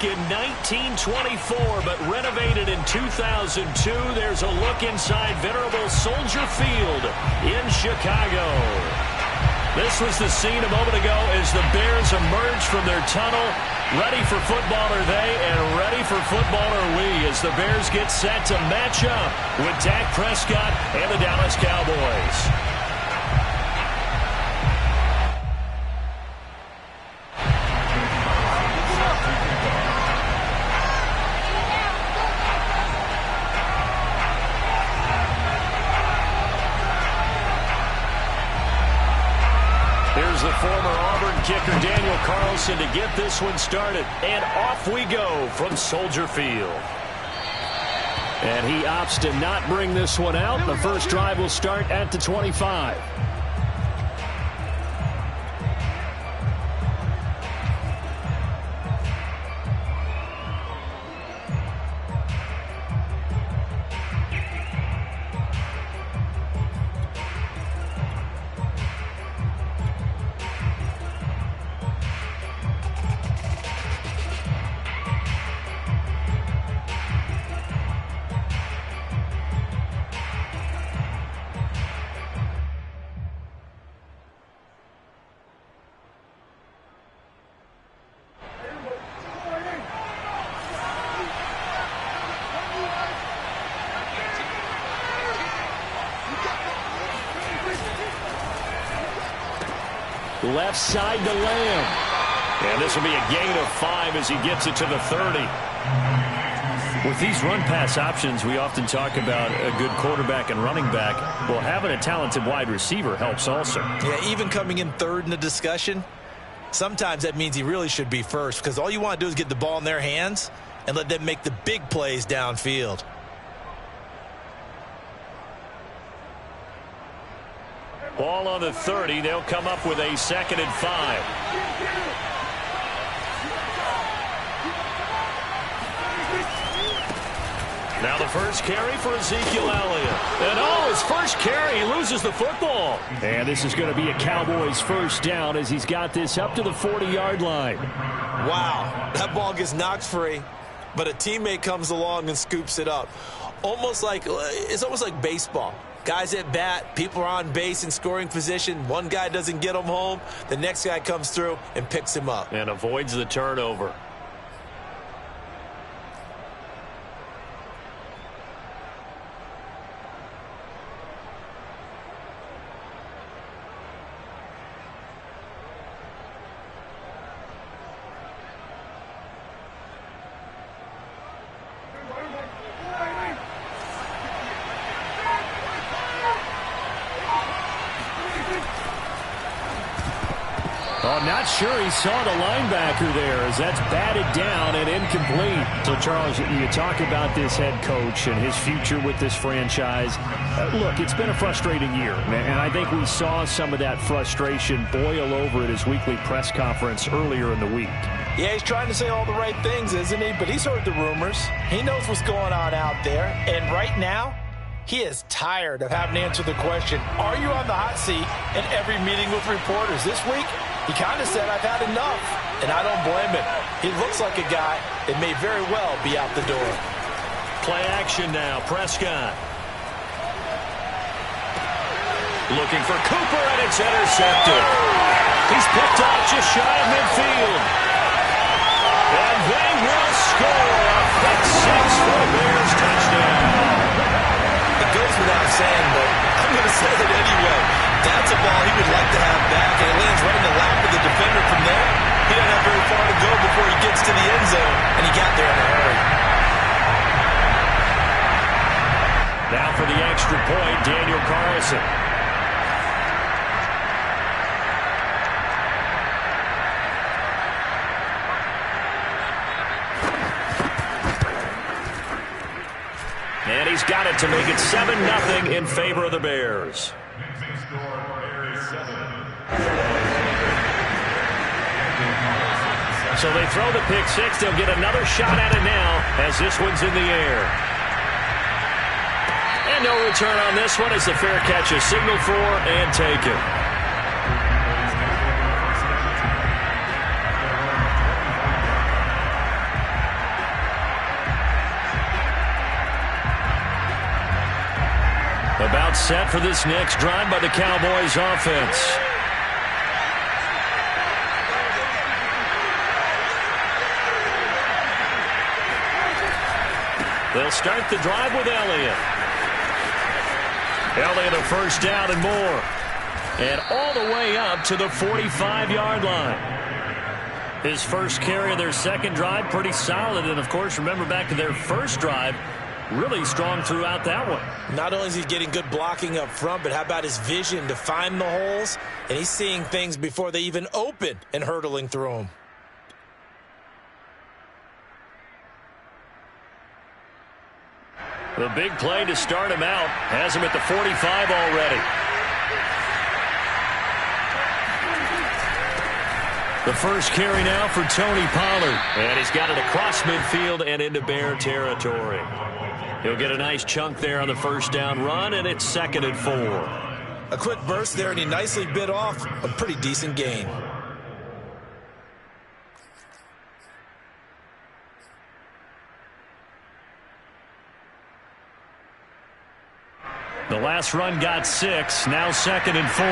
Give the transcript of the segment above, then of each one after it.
back in 1924, but renovated in 2002. There's a look inside venerable Soldier Field in Chicago. This was the scene a moment ago as the Bears emerged from their tunnel. Ready for football are they, and ready for football are we, as the Bears get set to match up with Dak Prescott and the Dallas Cowboys. The former Auburn kicker Daniel Carlson to get this one started. And off we go from Soldier Field. And he opts to not bring this one out. The first drive will start at the 25. Left side to Lamb. And this will be a gain of 5 as he gets it to the 30. With these run-pass options, we often talk about a good quarterback and running back. Well, having a talented wide receiver helps also. Yeah, even coming in third in the discussion, sometimes that means he really should be first, because all you want to do is get the ball in their hands and let them make the big plays downfield. Ball on the 30. They'll come up with a 2nd and 5. Now the first carry for Ezekiel Elliott. And his first carry, he loses the football. And this is going to be a Cowboys first down as he's got this up to the 40-yard line. Wow, that ball gets knocked free, but a teammate comes along and scoops it up. It's almost like baseball. Guys at bat, people are on base in scoring position. One guy doesn't get him home. The next guy comes through and picks him up. And avoids the turnover. Not sure he saw the linebacker there as that's batted down and incomplete. So, Charles, you talk about this head coach and his future with this franchise. Look, it's been a frustrating year, and I think we saw some of that frustration boil over at his weekly press conference earlier in the week. Yeah, he's trying to say all the right things, isn't he? But he's heard the rumors. He knows what's going on out there. And right now, he is tired of having to answer the question, are you on the hot seat in every meeting with reporters? This week, he kind of said, I've had enough, and I don't blame him. He looks like a guy that may very well be out the door. Play action now, Prescott. Looking for Cooper, and it's intercepted. He's picked off just shy of midfield. And they will score a pick 6 for the Bears touchdown. It goes without saying, but I'm going to say it anyway. That's a ball he would like to have back, and it lands right in the lap of the defender from there. He doesn't have very far to go before he gets to the end zone, and he got there in a hurry. Now for the extra point, Daniel Carlson. And he's got it to make it 7-0 in favor of the Bears. So they throw the pick 6. They'll get another shot at it now as this one's in the air. And no return on this one as the fair catch is signaled for and taken. about set for this next drive by the Cowboys offense. They'll start the drive with Elliott. Elliott a first down and more. And all the way up to the 45-yard line. His first carry of their second drive, pretty solid. And, of course, remember back to their first drive, really strong throughout that one. Not only is he getting good blocking up front, but how about his vision to find the holes? And he's seeing things before they even open and hurtling through them. The big play to start him out has him at the 45 already. The first carry now for Tony Pollard. And he's got it across midfield and into Bear territory. He'll get a nice chunk there on the first down run, and it's 2nd and 4. A quick burst there, and he nicely bit off a pretty decent gain. The last run got 6, now 2nd and 4.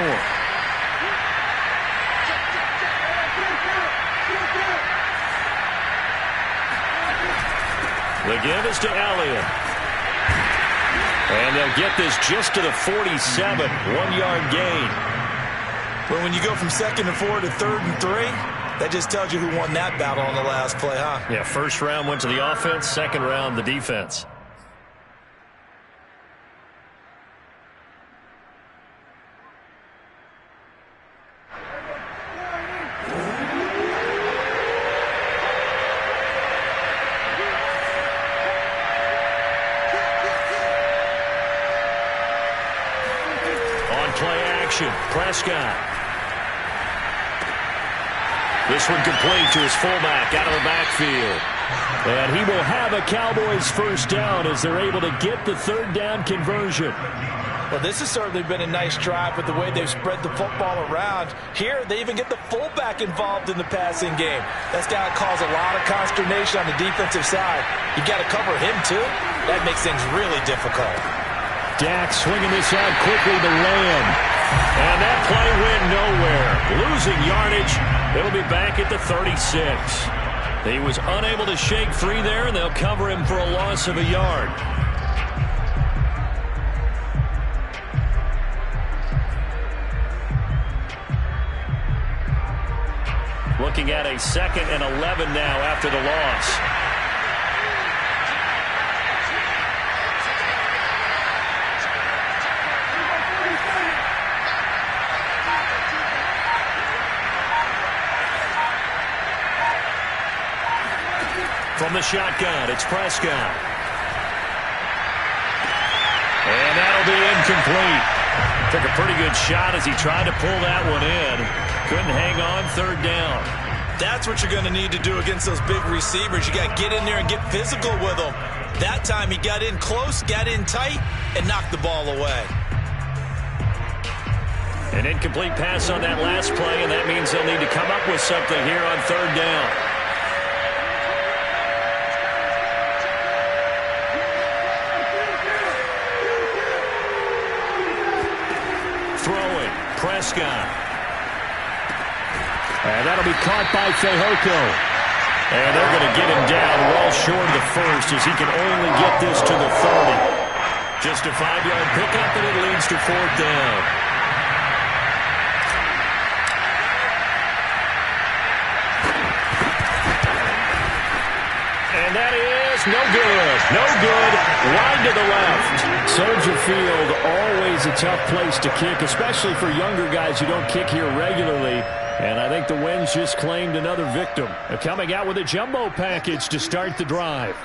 The give is to Elliott. And they'll get this just to the 47, 1-yard gain. Well, when you go from 2nd and 4 to 3rd and 3, that just tells you who won that battle on the last play, huh? Yeah, first round went to the offense, second round the defense. Prescott. This one complete to his fullback out of the backfield. And he will have a Cowboys first down as they're able to get the 3rd down conversion. Well, this has certainly been a nice drive with the way they've spread the football around. Here, they even get the fullback involved in the passing game. That's got to cause a lot of consternation on the defensive side. You got to cover him, too. That makes things really difficult. Dak swinging this out quickly to Lamb. And that play went nowhere. Losing yardage. It'll be back at the 36. He was unable to shake free there, and they'll cover him for a loss of a yard. Looking at a 2nd and 11 now after the loss. From the shotgun, it's Prescott. And that'll be incomplete. Took a pretty good shot as he tried to pull that one in. Couldn't hang on, 3rd down. That's what you're going to need to do against those big receivers. You got to get in there and get physical with them. That time he got in close, got in tight, and knocked the ball away. An incomplete pass on that last play, and that means they'll need to come up with something here on 3rd down. Prescott. And that'll be caught by Fehoko. And they're going to get him down well short of the first as he can only get this to the 30. Just a 5-yard pickup, and it leads to 4th down. And that is no good. No good. Wide to the left. Soldier Field, always a tough place to kick, especially for younger guys who don't kick here regularly. And I think the Winds just claimed another victim. They're coming out with a jumbo package to start the drive.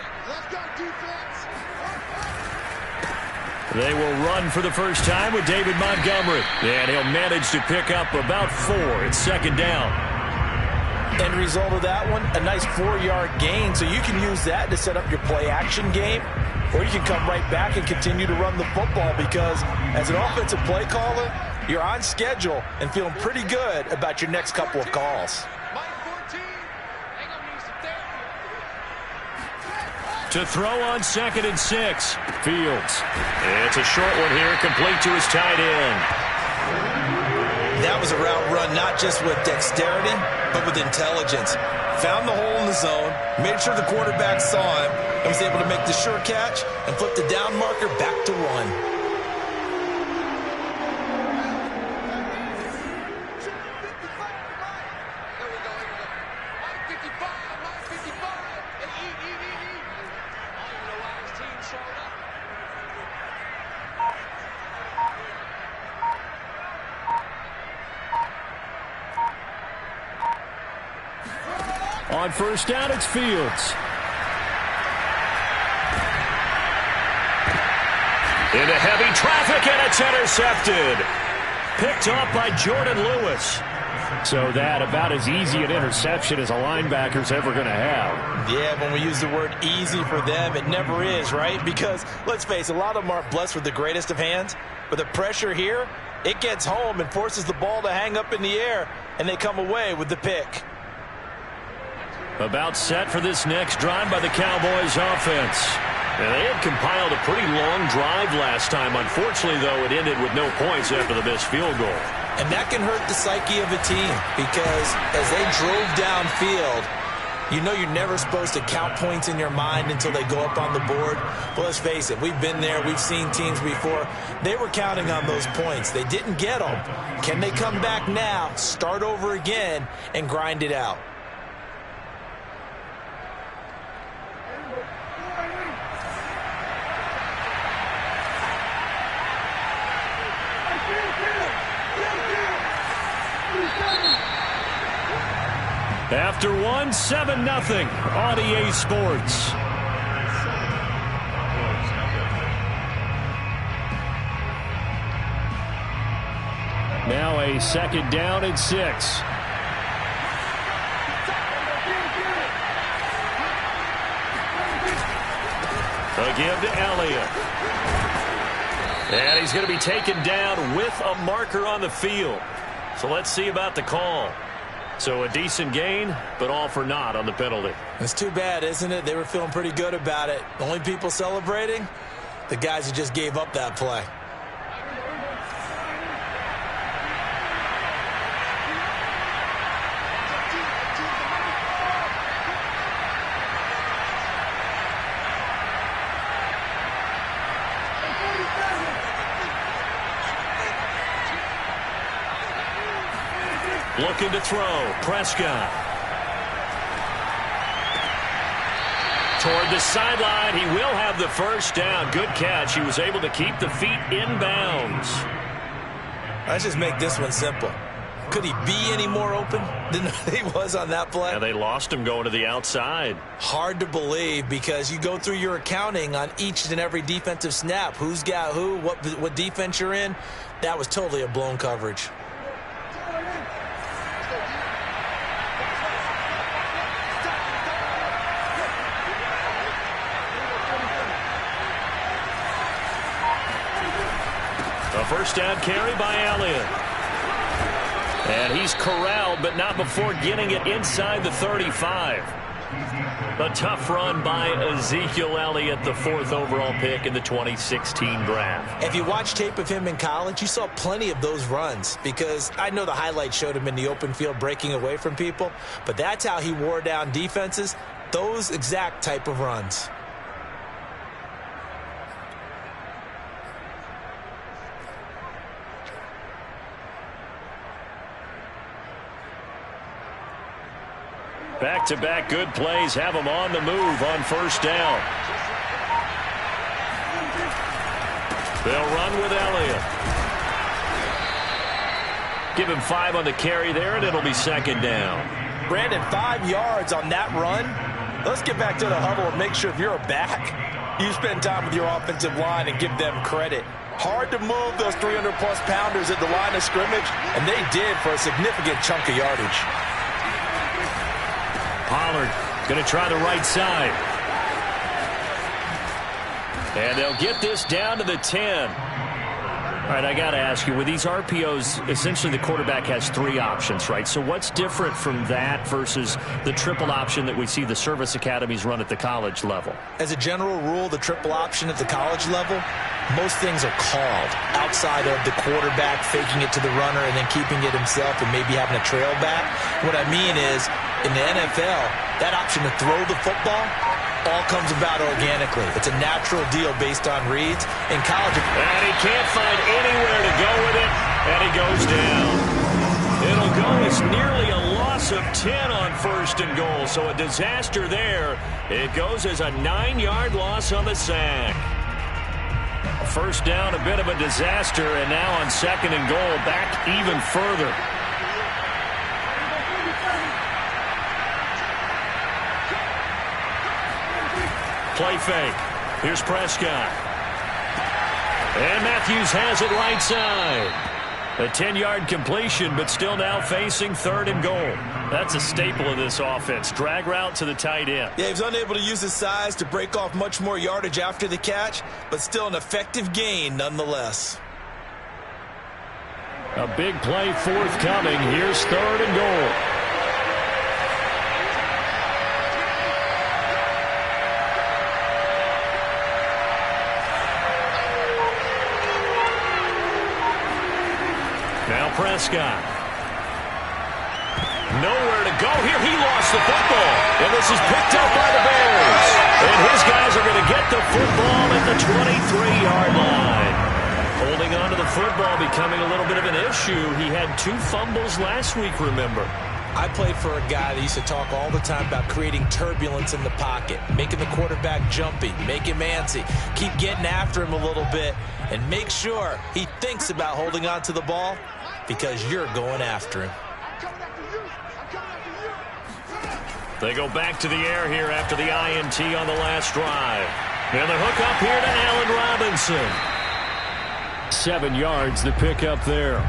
They will run for the first time with David Montgomery. And he'll manage to pick up about 4. It's 2nd down. End result of that one, a nice 4-yard gain. So you can use that to set up your play-action game. Or you can come right back and continue to run the football because as an offensive play caller, you're on schedule and feeling pretty good about your next couple of calls. To throw on 2nd and 6. Fields. It's a short one here, complete to his tight end. That was a route run not just with dexterity, but with intelligence. Found the hole in the zone, made sure the quarterback saw him, and was able to make the sure catch and flip the down marker back to 1. On first down, it's Fields. Into heavy traffic, and it's intercepted. Picked up by Jordan Lewis. So that about as easy an interception as a linebacker's ever going to have. Yeah, when we use the word easy for them, it never is, right? Because, let's face it, a lot of them aren't blessed with the greatest of hands. But the pressure here, it gets home and forces the ball to hang up in the air, and they come away with the pick. About set for this next drive by the Cowboys offense. Now, they had compiled a pretty long drive last time. Unfortunately, though, it ended with no points after the missed field goal. And that can hurt the psyche of a team because as they drove downfield, you know you're never supposed to count points in your mind until they go up on the board. But let's face it, we've been there. We've seen teams before. They were counting on those points. They didn't get them. Can they come back now, start over again, and grind it out? After 7-0 on EA Sports. Now a 2nd down and 6. A give to Elliott. And he's going to be taken down with a marker on the field. So let's see about the call. So a decent gain, but all for naught on the penalty. It's too bad, isn't it? They were feeling pretty good about it. The only people celebrating, the guys who just gave up that play. Looking to throw. Prescott. Toward the sideline. He will have the first down. Good catch. He was able to keep the feet in bounds. Let's just make this one simple. Could he be any more open than he was on that play? Yeah, they lost him going to the outside. Hard to believe because you go through your accounting on each and every defensive snap. Who's got who, what defense you're in. That was totally a blown coverage. A first down carry by Elliott. And he's corralled, but not before getting it inside the 35. A tough run by Ezekiel Elliott, the 4th overall pick in the 2016 draft. If you watch tape of him in college, you saw plenty of those runs because I know the highlights showed him in the open field breaking away from people, but that's how he wore down defenses, those exact type of runs. Back-to-back good plays have him on the move on first down. They'll run with Elliott. Give him 5 on the carry there, and it'll be 2nd down. Brandon, 5 yards on that run. Let's get back to the huddle and make sure if you're a back, you spend time with your offensive line and give them credit. Hard to move those 300-plus pounders at the line of scrimmage, and they did for a significant chunk of yardage. Pollard going to try the right side. And they'll get this down to the 10. All right, I got to ask you, with these RPOs, essentially the quarterback has 3 options, right? So what's different from that versus the triple option that we see the service academies run at the college level? As a general rule, the triple option at the college level, most things are called outside of the quarterback faking it to the runner and then keeping it himself and maybe having a trail back. What I mean is, in the NFL, that option to throw the football all comes about organically. It's a natural deal based on reads. In college, and he can't find anywhere to go with it, and he goes down. It'll go as nearly a loss of 10 on 1st and goal, so a disaster there. It goes as a 9-yard loss on the sack. First down, a bit of a disaster, and now on 2nd and goal, back even further. Play fake. Here's Prescott. And Matthews has it right side. A 10-yard completion, but still now facing 3rd and goal. That's a staple of this offense. Drag route to the tight end. Yeah, he was unable to use his size to break off much more yardage after the catch, but still an effective gain nonetheless. A big play forthcoming. Here's 3rd and goal. Now Prescott. Nowhere to go here. He lost the football. And this is picked up by the Bears. And his guys are going to get the football at the 23-yard line. Holding on to the football becoming a little bit of an issue. He had 2 fumbles last week, remember. I played for a guy that used to talk all the time about creating turbulence in the pocket, making the quarterback jumpy, make him antsy, keep getting after him a little bit, and make sure he thinks about holding on to the ball because you're going after him. They go back to the air here after the INT on the last drive. And the hook up here to Allen Robinson. 7 yards, the pick up there.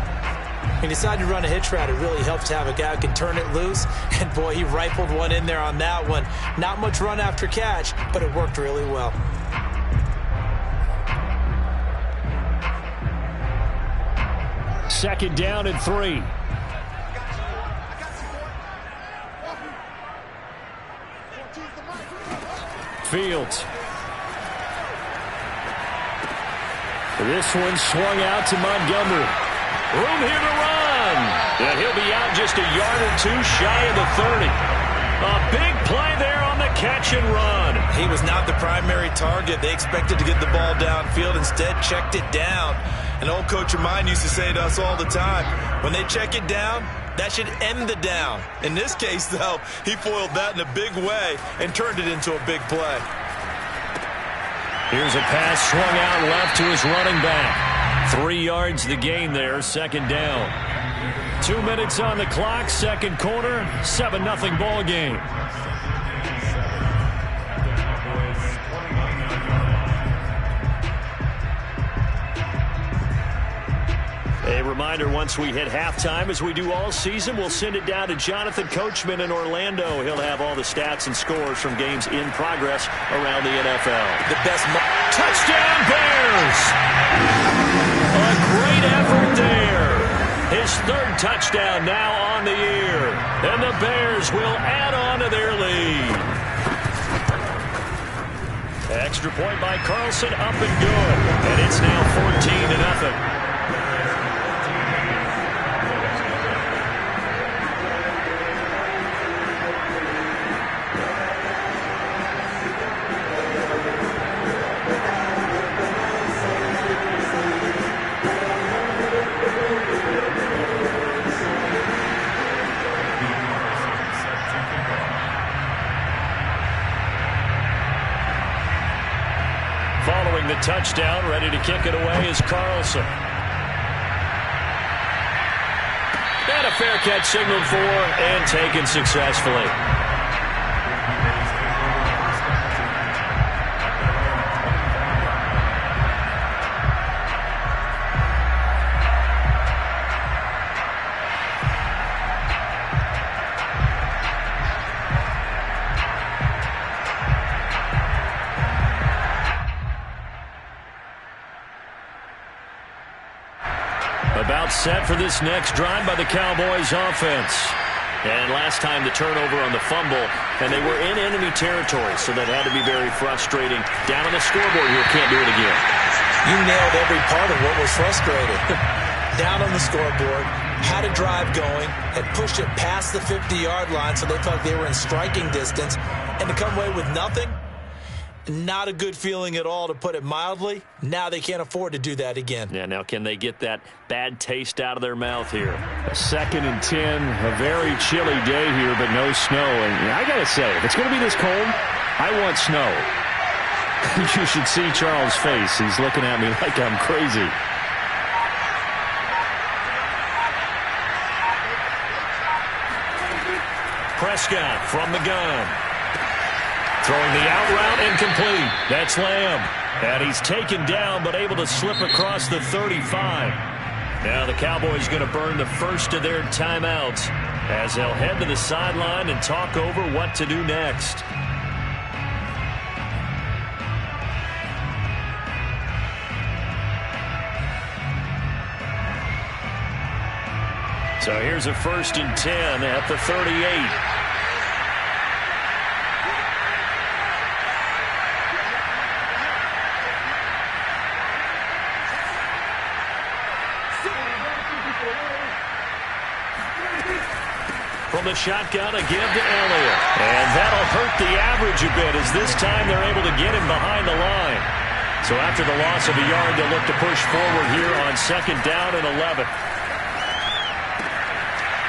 He decided to run a hitch route. It really helps to have a guy who can turn it loose. And, boy, he rifled one in there on that one. Not much run after catch, but it worked really well. Second down and 3. Fields. This one swung out to Montgomery. Room here to run. And he'll be out just a yard or 2 shy of the 30. A big play there on the catch and run. He was not the primary target. They expected to get the ball downfield. Instead, checked it down. An old coach of mine used to say to us all the time, when they check it down, that should end the down. In this case, though, he foiled that in a big way and turned it into a big play. Here's a pass swung out left to his running back. 3 yards the gain there, second down. 2 minutes on the clock, second quarter, 7-0 ball game. A reminder, once we hit halftime, as we do all season, we'll send it down to Jonathan Coachman in Orlando. He'll have all the stats and scores from games in progress around the NFL. The best touchdown Bears! A great effort there. His 3rd touchdown now on the year. And the Bears will add on to their lead. Extra point by Carlson, up and good. And it's now 14-0. The touchdown, ready to kick it away is Carlson. And a fair catch signaled for and taken successfully. timeout set for this next drive by the Cowboys offense. And last time the turnover on the fumble, and they were in enemy territory, so that had to be very frustrating. Down on the scoreboard here, can't do it again. You nailed every part of what was frustrating. Down on the scoreboard, had a drive going, had pushed it past the 50-yard line, so they thought they were in striking distance, and to come away with nothing, not a good feeling at all, to put it mildly. Now they can't afford to do that again. Yeah, now can they get that bad taste out of their mouth here? A 2nd and 10, a very chilly day here, but no snow. And I got to say, if it's going to be this cold, I want snow. You should see Charles' face. He's looking at me like I'm crazy. Prescott from the gun. Throwing the out route incomplete. That's Lamb. And he's taken down but able to slip across the 35. Now the Cowboys going to burn the first of their timeouts as they'll head to the sideline and talk over what to do next. So here's a 1st and 10 at the 38. From the shotgun, a give to Elliott. And that'll hurt the average a bit, as this time they're able to get him behind the line. So after the loss of a yard, they'll look to push forward here on 2nd down and 11.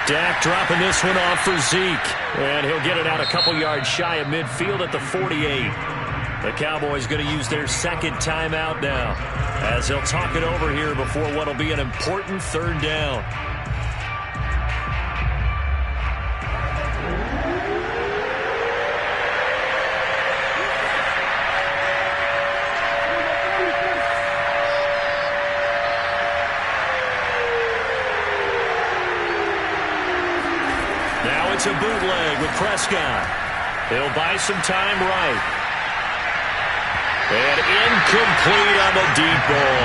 Dak dropping this one off for Zeke. And he'll get it out a couple yards shy of midfield at the 48. The Cowboys going to use their 2nd timeout now, as they'll talk it over here before what will be an important 3rd down. It's a bootleg with Prescott. He'll buy some time right. And incomplete on the deep ball.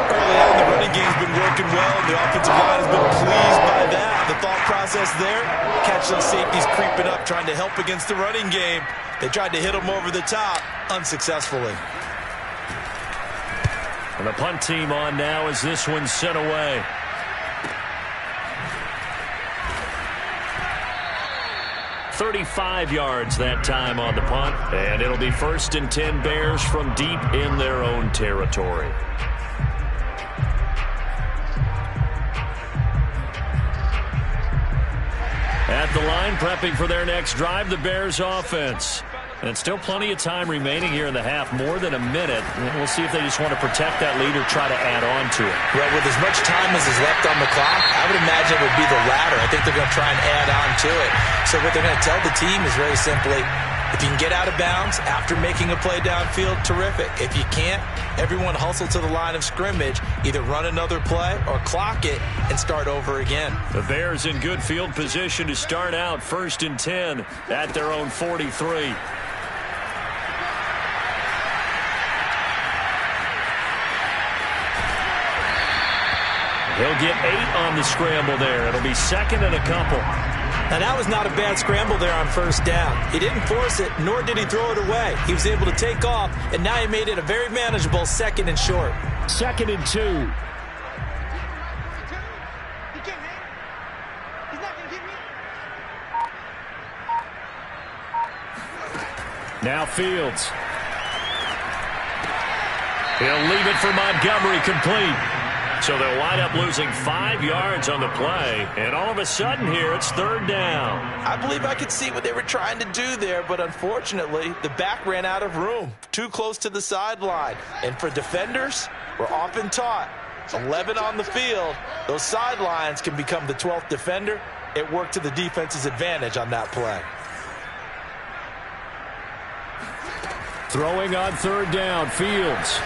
Early on, the running game's been working well, and the offensive line has been pleased by that. The thought process there, catch those safeties creeping up, trying to help against the running game. They tried to hit them over the top, unsuccessfully. And the punt team on now as this one's sent away. "35 yards that time on the punt, and it'll be 1st and 10 Bears from deep in their own territory. At the line, prepping for their next drive, the Bears offense. And still plenty of time remaining here in the half, more than a minute. And we'll see if they just want to protect that lead or try to add on to it. Well, with as much time as is left on the clock, I would imagine it would be the latter. I think they're going to try and add on to it. So what they're going to tell the team is very simply, if you can get out of bounds after making a play downfield, terrific. If you can't, everyone hustle to the line of scrimmage, either run another play or clock it and start over again. The Bears in good field position to start out 1st and 10 at their own 43. He'll get 8 on the scramble there. It'll be 2nd and a couple. Now, that was not a bad scramble there on 1st down. He didn't force it, nor did he throw it away. He was able to take off, and now he made it a very manageable 2nd and short. 2nd and 2. Now Fields. He'll leave it for Montgomery, complete. So they'll wind up losing 5 yards on the play. And all of a sudden here, it's 3rd down. I believe I could see what they were trying to do there, but unfortunately, the back ran out of room. Too close to the sideline. And for defenders, we're often taught, 11 on the field, those sidelines can become the 12th defender. It worked to the defense's advantage on that play. Throwing on 3rd down, Fields.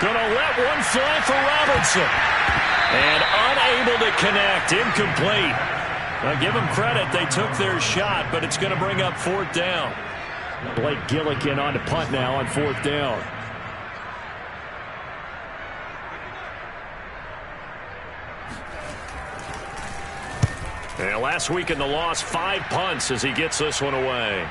Gonna let one fly for Robinson. And unable to connect. Incomplete. Now give them credit. They took their shot, but it's going to bring up 4th down. Blake Gillikin on to punt now on 4th down. And last week in the loss, 5 punts as he gets this one away.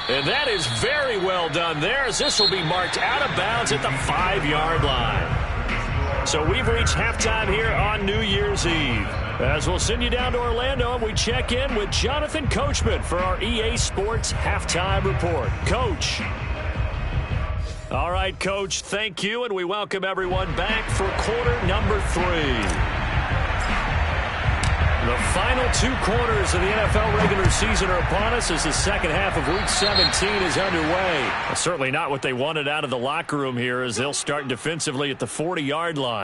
And that is very well done there, as this will be marked out of bounds at the 5-yard line. So we've reached halftime here on New Year's Eve. As we'll send you down to Orlando, and we check in with Jonathan Coachman for our EA Sports Halftime Report. Coach. All right, Coach, thank you, and we welcome everyone back for quarter number 3. The final 2 quarters of the NFL regular season are upon us as the second half of Week 17 is underway. Well, certainly not what they wanted out of the locker room here, as they'll start defensively at the 40-yard line.